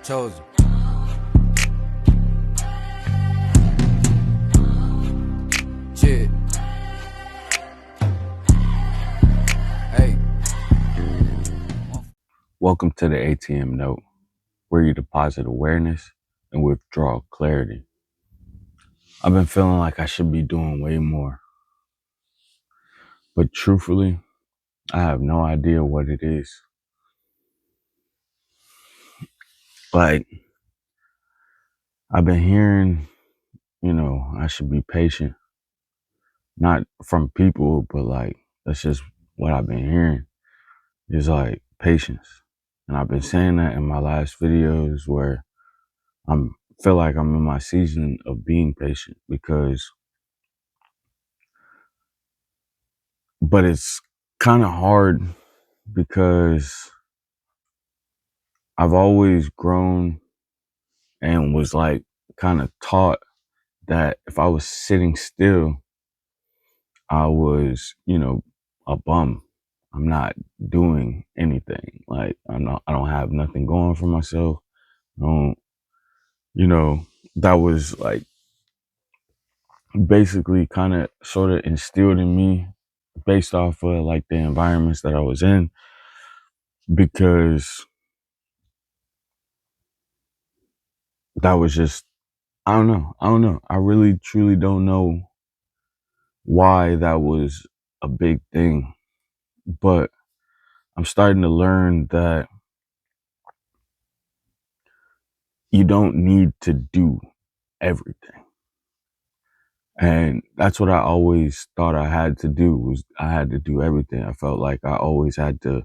Chosen. Shit. Hey. Welcome to the A.T.M note, where you deposit awareness and withdraw clarity. I've been feeling like I should be doing way more, but truthfully, I have no idea what it is. Like, I've been hearing, I should be patient, not from people, but like, that's just what I've been hearing is like patience. And I've been saying that in my last videos where I'm feel like I'm in my season of being patient but it's kind of hard because I've always grown and was like kind of taught that if I was sitting still, I was, a bum. I'm not doing anything. Like I don't have nothing going for myself. I don't, that was like basically kind of sort of instilled in me based off of like the environments that I was in because that was just I don't know. I don't know. I really truly don't know why that was a big thing. But I'm starting to learn that you don't need to do everything. And that's what I always thought I had to do was I had to do everything. I felt like I always had to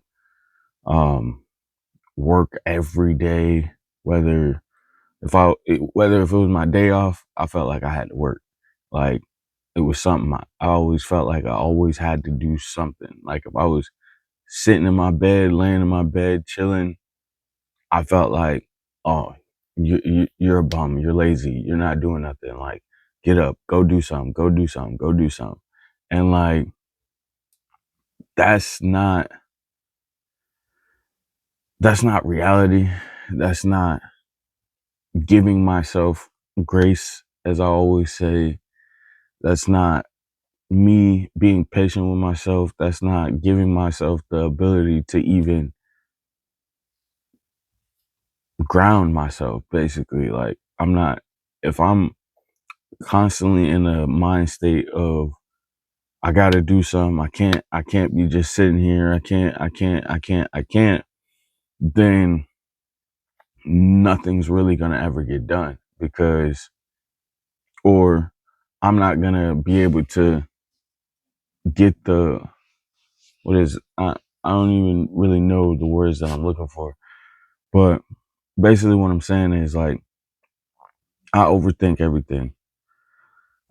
work every day, whether whether if it was my day off, I felt like I had to work. Like it was something I always felt like I always had to do something. Like if I was sitting in my bed, laying in my bed, chilling, I felt like, oh, you're a bum. You're lazy. You're not doing nothing. Like, get up, go do something, go do something, go do something. And like, that's not, that's not reality. That's not giving myself grace, as I always say. That's not me being patient with myself. That's not giving myself the ability to even ground myself, basically. Like, if I'm constantly in a mind state of, I gotta do something, I can't be just sitting here, I can't, then nothing's really gonna ever get done or I'm not gonna be able to get I don't even really know the words that I'm looking for. But basically what I'm saying is like, I overthink everything.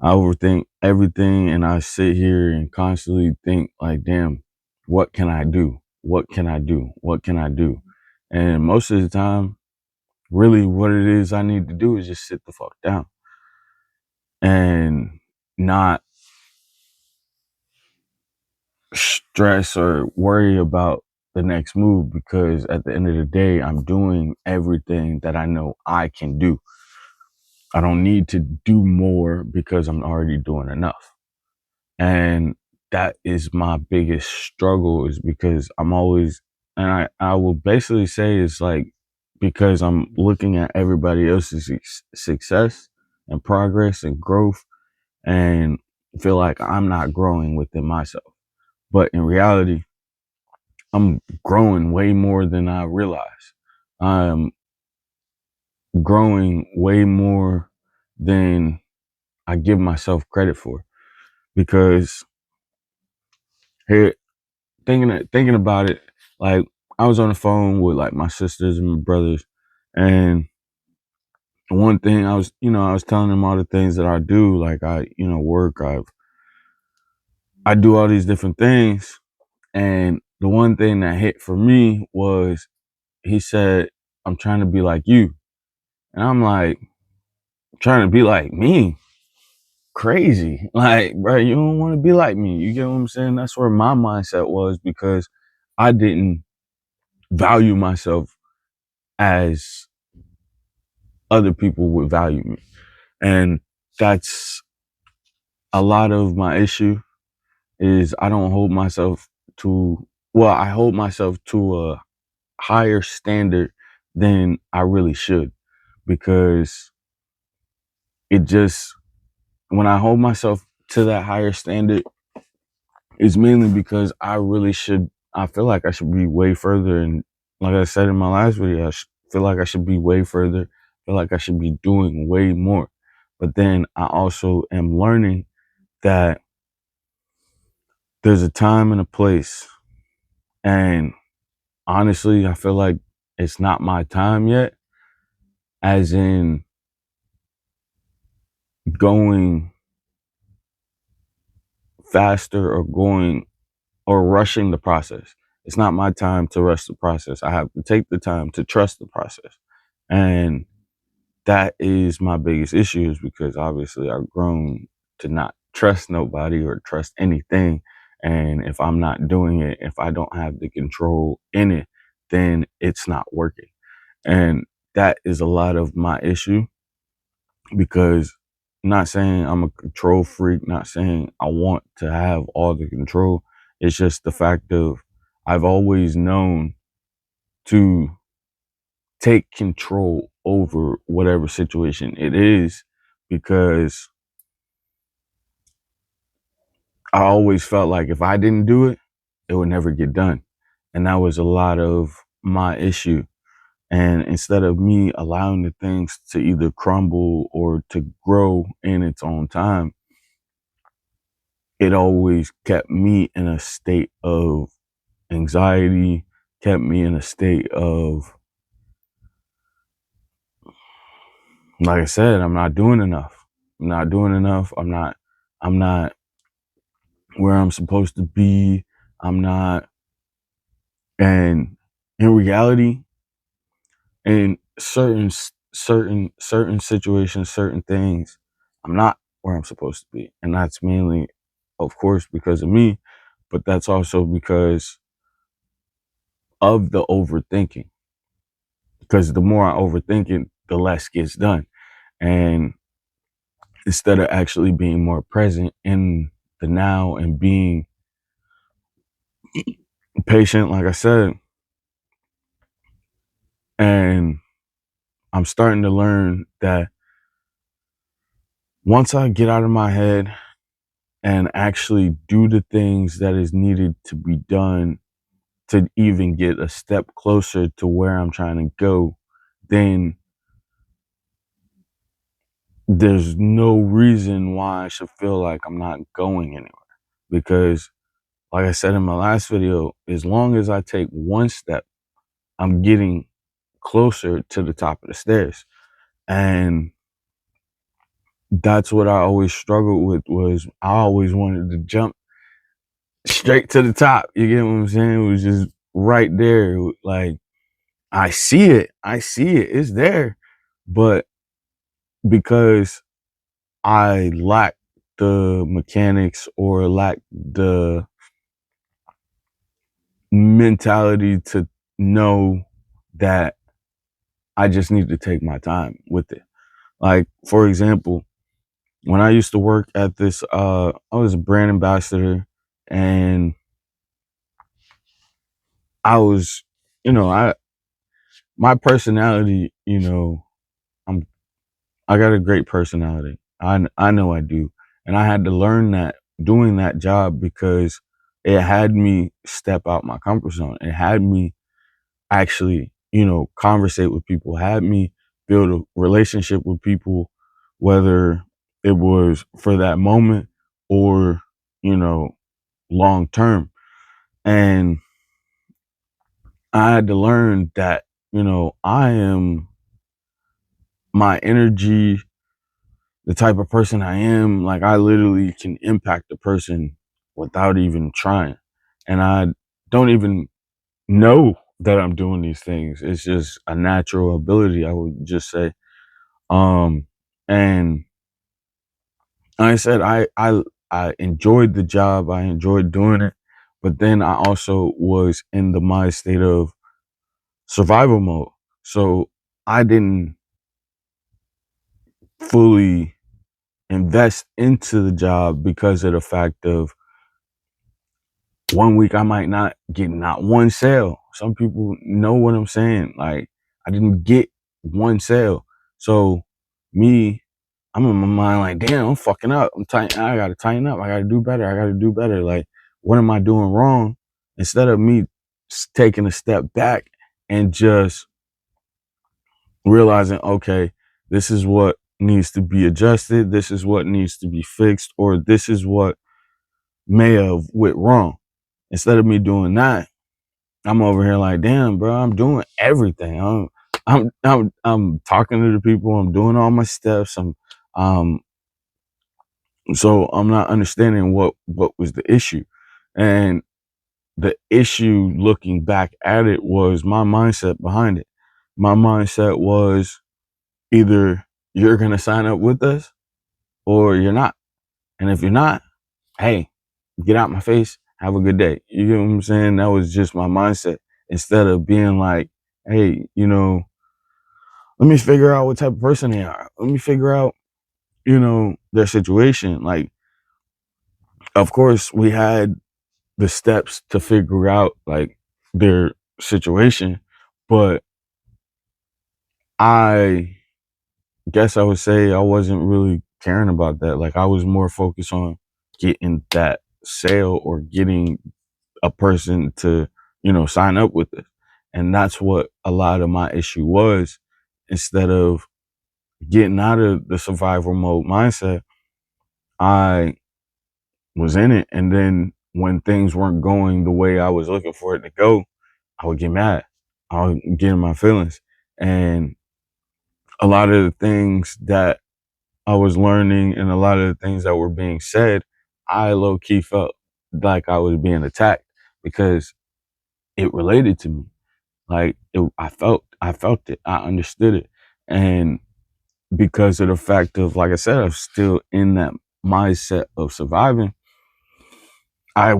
I overthink everything and I sit here and constantly think like, damn, what can I do? What can I do? What can I do? And most of the time, really what it is I need to do is just sit the fuck down and not stress or worry about the next move because at the end of the day, I'm doing everything that I know I can do. I don't need to do more because I'm already doing enough. And that is my biggest struggle is because I'm always, and I will basically say it's like, because I'm looking at everybody else's success and progress and growth and feel like I'm not growing within myself. But in reality, I'm growing way more than I realize. I'm growing way more than I give myself credit for because here, thinking about it, like I was on the phone with like my sisters and my brothers, and one thing I was telling them all the things that I do, like I, work, I do all these different things, and the one thing that hit for me was he said, "I'm trying to be like you," and I'm like, "Trying to be like me? Crazy! Like, bro, you don't want to be like me." You get what I'm saying? That's where my mindset was because I didn't value myself as other people would value me. And that's a lot of my issue is I don't hold myself to, well, I hold myself to a higher standard than I really should, because it just, when I hold myself to that higher standard, it's mainly because I feel like I should be way further. And like I said in my last video, feel like I should be way further, feel like I should be doing way more. But then I also am learning that there's a time and a place. And honestly, I feel like it's not my time yet, as in going faster or going or rushing the process. It's not my time to rush the process. I have to take the time to trust the process. And that is my biggest issue, is because obviously I've grown to not trust nobody or trust anything. And if I'm not doing it, if I don't have the control in it, then it's not working. And that is a lot of my issue, because I'm not saying I'm a control freak, not saying I want to have all the control. It's just the fact of I've always known to take control over whatever situation it is, because I always felt like if I didn't do it, it would never get done. And that was a lot of my issue. And instead of me allowing the things to either crumble or to grow in its own time, it always kept me in a state of anxiety, kept me in a state of, like I said, I'm not doing enough. I'm not doing enough. I'm not where I'm supposed to be. I'm not. And in reality, in certain situations, certain things, I'm not where I'm supposed to be. And that's mainly, of course, because of me, but that's also because of the overthinking. Because the more I overthink it, the less gets done. And instead of actually being more present in the now and being patient, like I said, and I'm starting to learn that once I get out of my head and actually do the things that is needed to be done to even get a step closer to where I'm trying to go, then there's no reason why I should feel like I'm not going anywhere. Because like I said in my last video, as long as I take one step, I'm getting closer to the top of the stairs. And that's what I always struggled with, was I always wanted to jump straight to the top. You get what I'm saying? It was just right there. Like, I see it. It's there. But because I lack the mechanics or lack the mentality to know that I just need to take my time with it. Like, for example, when I used to work at this, I was a brand ambassador, and I was, my personality, I'm, I got a great personality. I know I do. And I had to learn that doing that job, because it had me step out my comfort zone. It had me actually, conversate with people, had me build a relationship with people, whether it was for that moment or, long term. And I had to learn that, I am my energy, the type of person I am, like I literally can impact a person without even trying. And I don't even know that I'm doing these things. It's just a natural ability, I would just say. And like I said, I enjoyed the job. I enjoyed doing it. But then I also was in the mind state of survival mode. So I didn't fully invest into the job because of the fact of one week I might not get not one sale. Some people know what I'm saying. Like I didn't get one sale. So me, I'm in my mind like, damn, I'm fucking up. I gotta tighten up. I gotta do better. I gotta do better. Like, what am I doing wrong? Instead of me taking a step back and just realizing, okay, this is what needs to be adjusted. This is what needs to be fixed, or this is what may have went wrong. Instead of me doing that, I'm over here like, damn, bro, I'm doing everything. I'm talking to the people. I'm doing all my steps. Um, so I'm not understanding what was the issue, and the issue looking back at it was my mindset behind it. My mindset was either you're gonna sign up with us or you're not, and if you're not, hey, get out my face. Have a good day. You get what I'm saying? That was just my mindset. Instead of being like, hey, let me figure out what type of person they are. Let me figure out, their situation. Like, of course, we had the steps to figure out like their situation, but I guess I would say I wasn't really caring about that. Like, I was more focused on getting that sale or getting a person to, sign up with it. And that's what a lot of my issue was. Instead of getting out of the survival mode mindset, I was in it. And then when things weren't going the way I was looking for it to go, I would get mad. I would get in my feelings. And a lot of the things that I was learning and a lot of the things that were being said, I low key felt like I was being attacked because it related to me. Like I felt it. I understood it. And because of the fact of, like I said, I'm still in that mindset of surviving, I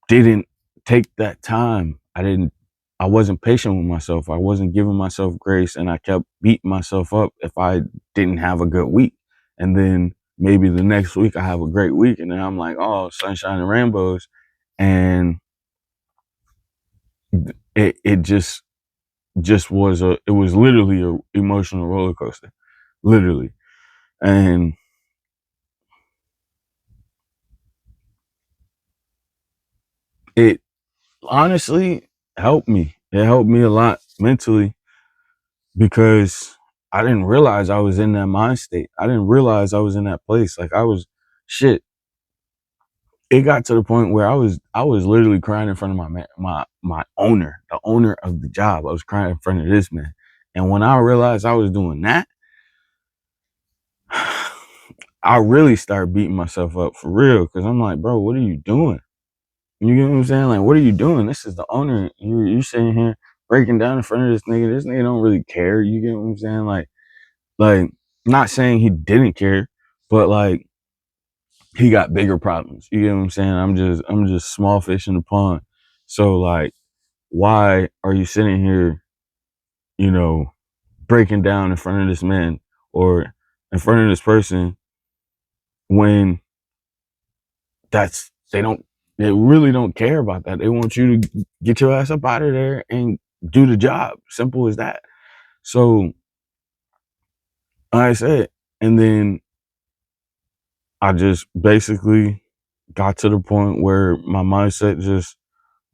didn't take that time. I wasn't patient with myself. I wasn't giving myself grace, and I kept beating myself up if I didn't have a good week. And then maybe the next week I have a great week, and then I'm like, oh, sunshine and rainbows. And it just was it was literally a emotional roller coaster. Literally. And it honestly helped me. It helped me a lot mentally because I didn't realize I was in that mind state. I didn't realize I was in that place. Like I was shit. It got to the point where I was literally crying in front of my owner, the owner of the job. I was crying in front of this man. And when I realized I was doing that, I really started beating myself up for real. Cause I'm like, bro, what are you doing? You get what I'm saying? Like, what are you doing? This is the owner. You sitting here breaking down in front of this nigga. This nigga don't really care. You get what I'm saying? Like, not saying he didn't care, but like he got bigger problems. You get what I'm saying? I'm just small fish in the pond. So like, why are you sitting here, you know, breaking down in front of this man or in front of this person when they don't, they really don't care about that. They want you to get your ass up out of there and do the job. Simple as that. So like I said, and then I just basically got to the point where my mindset just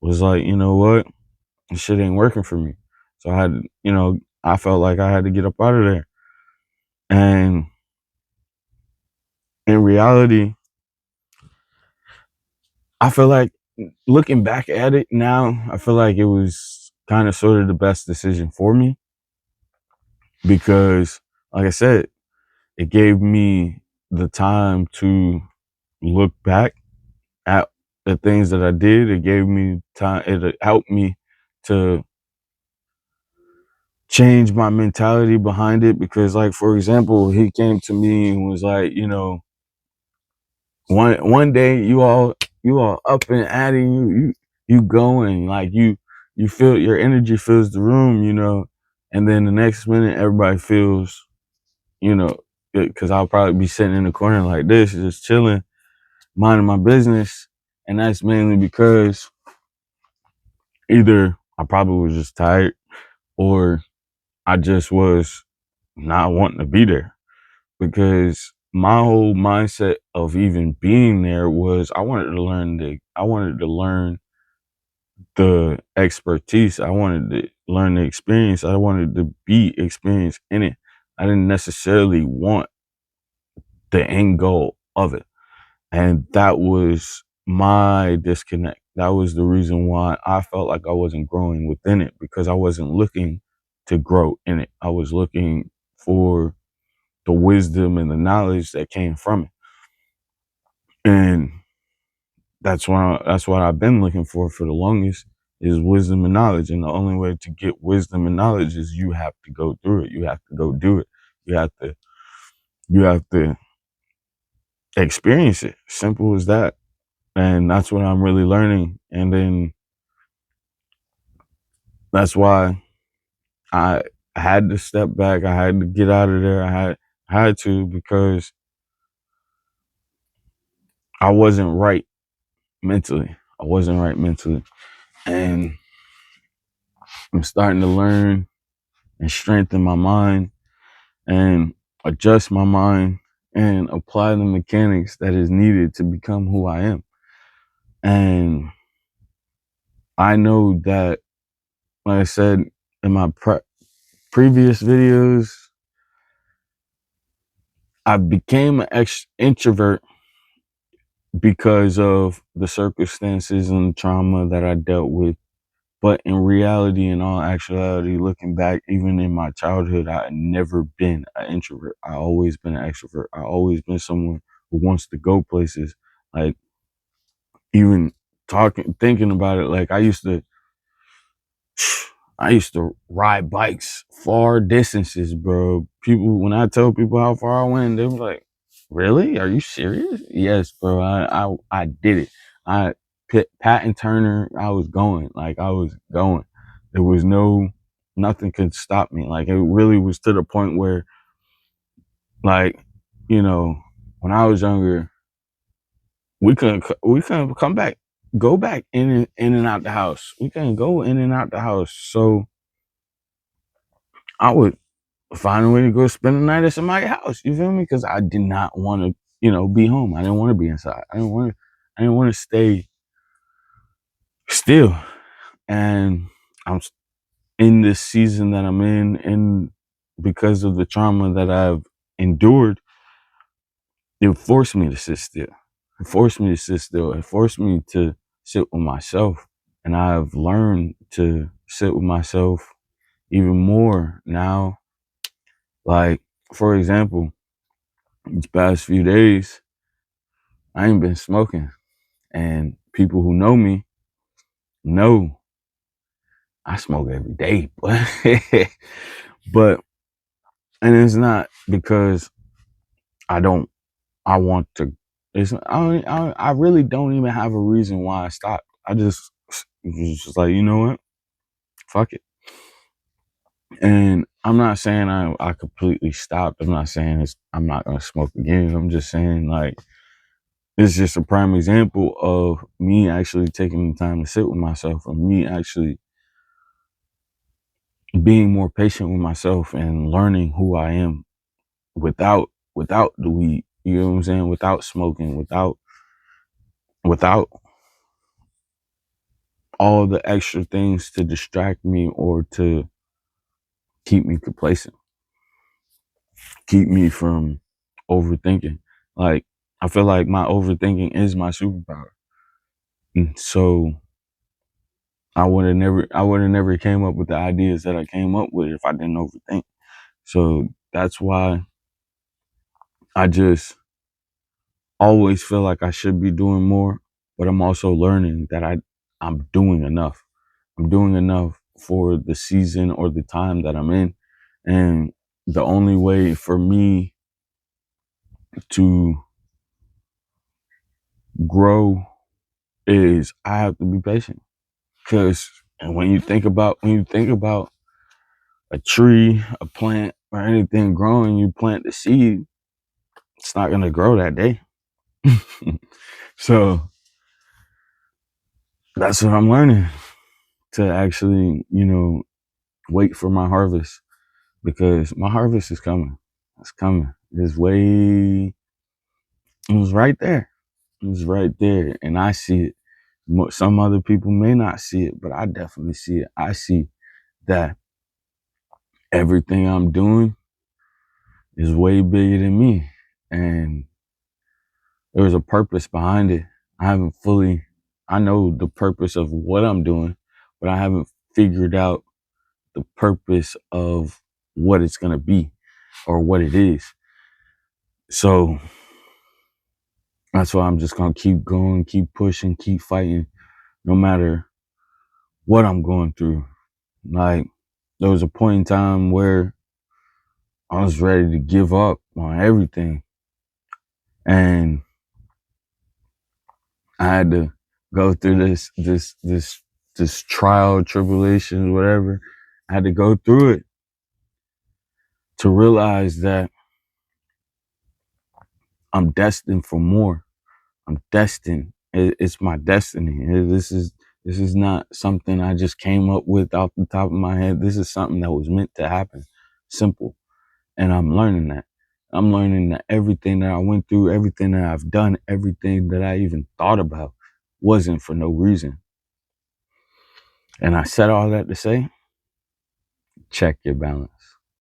was like, you know what? This shit ain't working for me. So I felt like I had to get up out of there. And in reality, I feel like looking back at it now, I feel like it was kind of sort of the best decision for me because, like I said, it gave me the time to look back at the things that I did. It gave me time. It helped me to change my mentality behind it because, like, for example, he came to me and was like, one day you all up and at it, you going like you feel your energy fills the room, and then the next minute everybody feels, because I'll probably be sitting in the corner like this, just chilling, minding my business. And that's mainly because either I probably was just tired or I just was not wanting to be there, because my whole mindset of even being there was I wanted to learn the expertise. I wanted to learn the experience. I wanted to be experienced in it. I didn't necessarily want the end goal of it. And that was my disconnect. That was the reason why I felt like I wasn't growing within it, because I wasn't looking to grow in it. I was looking for the wisdom and the knowledge that came from it. And that's what I've been looking for the longest, is wisdom and knowledge. And the only way to get wisdom and knowledge is you have to go through it. You have to go do it. You have to experience it. Simple as that. And that's what I'm really learning. And then that's why I had to step back. I had to get out of there. I had to, because I wasn't right mentally. I wasn't right mentally. And I'm starting to learn and strengthen my mind and adjust my mind and apply the mechanics that is needed to become who I am. And I know that, like I said in my previous videos, I became an introvert because of the circumstances and trauma that I dealt with. But in reality, in all actuality, looking back, even in my childhood, I had never been an introvert. I always been an extrovert. I always been someone who wants to go places. Like, even thinking about it, like I used to ride bikes far distances, bro. People, when I tell people how far I went, they were like, "Really? Are you serious?" Yes, bro. I did it. I Pat and Turner. I was going. Like, I was going. There was nothing could stop me. Like, it really was to the point where, like, you know, when I was younger, we couldn't come back, go back in and out the house. We couldn't go in and out the house. So I would find a way to go spend the night at somebody's house. You feel me? Because I did not want to, be home. I didn't want to be inside. I didn't want to stay still. And I'm in this season that I'm in, and because of the trauma that I've endured, it forced me to sit still. It forced me to sit still. It forced me to sit with myself. And I've learned to sit with myself even more now. Like, for example, these past few days, I ain't been smoking. And people who know me know I smoke every day. But and it's not because I don't, I want to, I really don't even have a reason why I stopped. I just, it's just like, you know what? Fuck it. And I'm not saying I completely stopped. I'm not saying I'm not going to smoke again. I'm just saying, like, it's just a prime example of me actually taking the time to sit with myself, and me actually being more patient with myself and learning who I am without the weed. You know what I'm saying? Without smoking, without all the extra things to distract me or to keep me complacent, keep me from overthinking. Like, I feel like my overthinking is my superpower. And so I would have never came up with the ideas that I came up with if I didn't overthink. So that's why I just always feel like I should be doing more, but I'm also learning that I'm doing enough. I'm doing enough for the season or the time that I'm in. And the only way for me to grow is I have to be patient. Cause and when you think about a tree, a plant, or anything growing, you plant the seed. it's not gonna grow that day. So that's what I'm learning, to actually, wait for my harvest, because my harvest is coming. It's coming. It was right there. It was right there. And I see it. Some other people may not see it, but I definitely see it. I see that everything I'm doing is way bigger than me. And there's a purpose behind it. I know the purpose of what I'm doing, but I haven't figured out the purpose of what it's going to be or what it is. So that's why I'm just going to keep going, keep pushing, keep fighting, no matter what I'm going through. Like, there was a point in time where I was ready to give up on everything. And I had to go through this trial, tribulation, whatever. I had to go through it to realize that I'm destined for more. I'm destined. It's my destiny. This is not something I just came up with off the top of my head. This is something that was meant to happen. Simple. And I'm learning that. I'm learning that everything that I went through, everything that I've done, everything that I even thought about wasn't for no reason. And I said all that to say, check your balance.